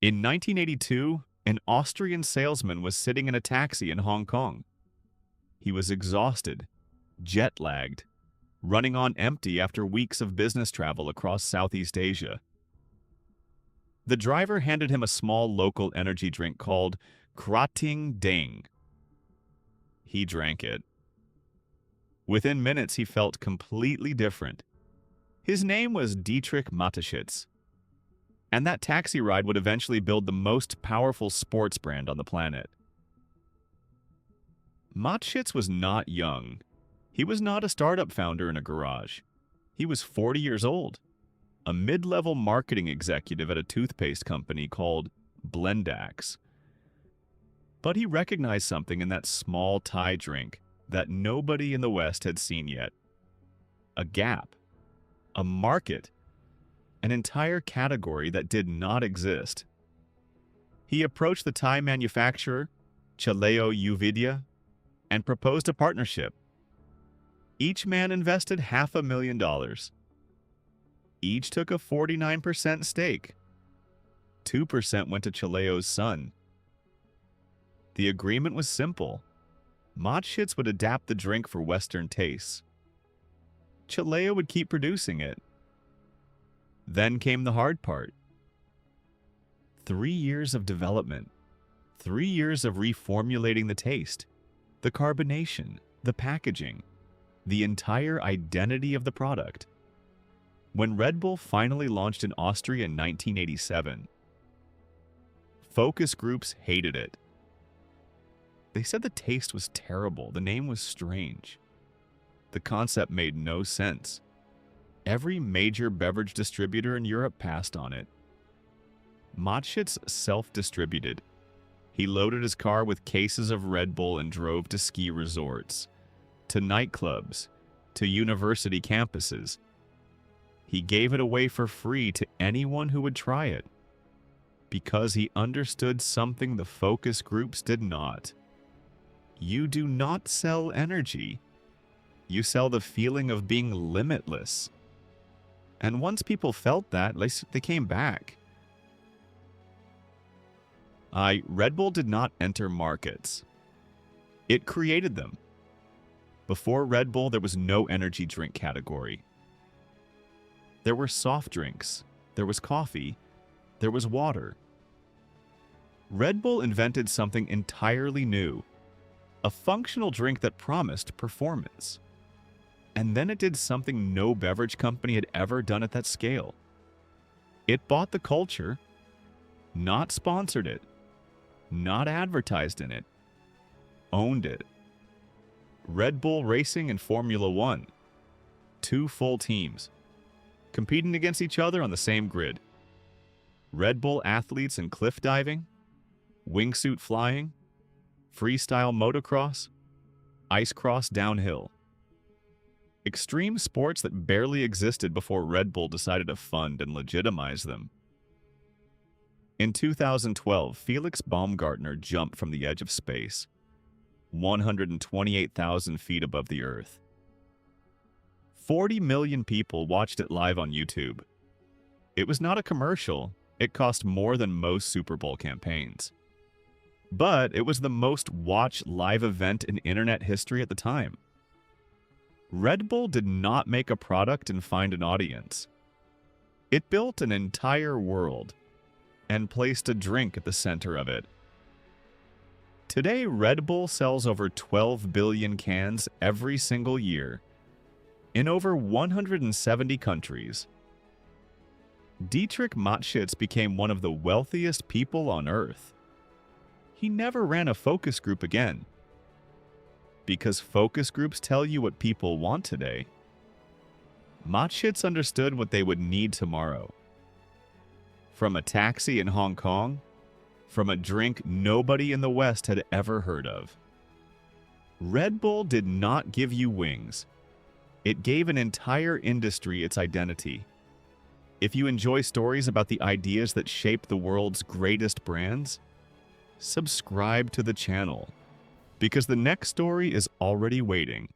In 1982, an Austrian salesman was sitting in a taxi in Hong Kong. He was exhausted, jet-lagged, running on empty after weeks of business travel across Southeast Asia. The driver handed him a small local energy drink called Krating Ding. He drank it. Within minutes, he felt completely different. His name was Dietrich Mateschitz, and that taxi ride would eventually build the most powerful sports brand on the planet. Mateschitz was not young. He was not a startup founder in a garage. He was 40 years old, a mid-level marketing executive at a toothpaste company called Blendax. But he recognized something in that small Thai drink that nobody in the West had seen yet. A gap, a market, an entire category that did not exist. He approached the Thai manufacturer, Chaleo Uvidya, and proposed a partnership. Each man invested $500,000. Each took a 49% stake. 2% went to Chaleo's son. The agreement was simple. Mateschitz would adapt the drink for Western tastes. Chaleo would keep producing it. Then came the hard part. 3 years of development. 3 years of reformulating the taste, the carbonation, the packaging, the entire identity of the product. When Red Bull finally launched in Austria in 1987, focus groups hated it. They said the taste was terrible, the name was strange. The concept made no sense. Every major beverage distributor in Europe passed on it. Mateschitz self-distributed. He loaded his car with cases of Red Bull and drove to ski resorts, to nightclubs, to university campuses. He gave it away for free to anyone who would try it, because he understood something the focus groups did not. You do not sell energy. You sell the feeling of being limitless. And once people felt that, they came back. Red Bull did not enter markets. It created them. Before Red Bull, there was no energy drink category. There were soft drinks, there was coffee, there was water. Red Bull invented something entirely new, a functional drink that promised performance. And then it did something no beverage company had ever done at that scale. It bought the culture, not sponsored it, not advertised in it, owned it. Red Bull Racing and Formula One, 2 full teams, competing against each other on the same grid. Red Bull athletes in cliff diving, wingsuit flying, freestyle motocross, ice cross downhill. Extreme sports that barely existed before Red Bull decided to fund and legitimize them. In 2012, Felix Baumgartner jumped from the edge of space, 128,000 feet above the Earth. 40 million people watched it live on YouTube. It was not a commercial. It cost more than most Super Bowl campaigns. But it was the most watched live event in internet history at the time. Red Bull did not make a product and find an audience. It built an entire world and placed a drink at the center of it. Today, Red Bull sells over 12 billion cans every single year in over 170 countries. Dietrich Mateschitz became one of the wealthiest people on Earth. He never ran a focus group again, because focus groups tell you what people want today. Mateschitz understood what they would need tomorrow. From a taxi in Hong Kong, from a drink nobody in the West had ever heard of. Red Bull did not give you wings. It gave an entire industry its identity. If you enjoy stories about the ideas that shape the world's greatest brands, subscribe to the channel, because the next story is already waiting.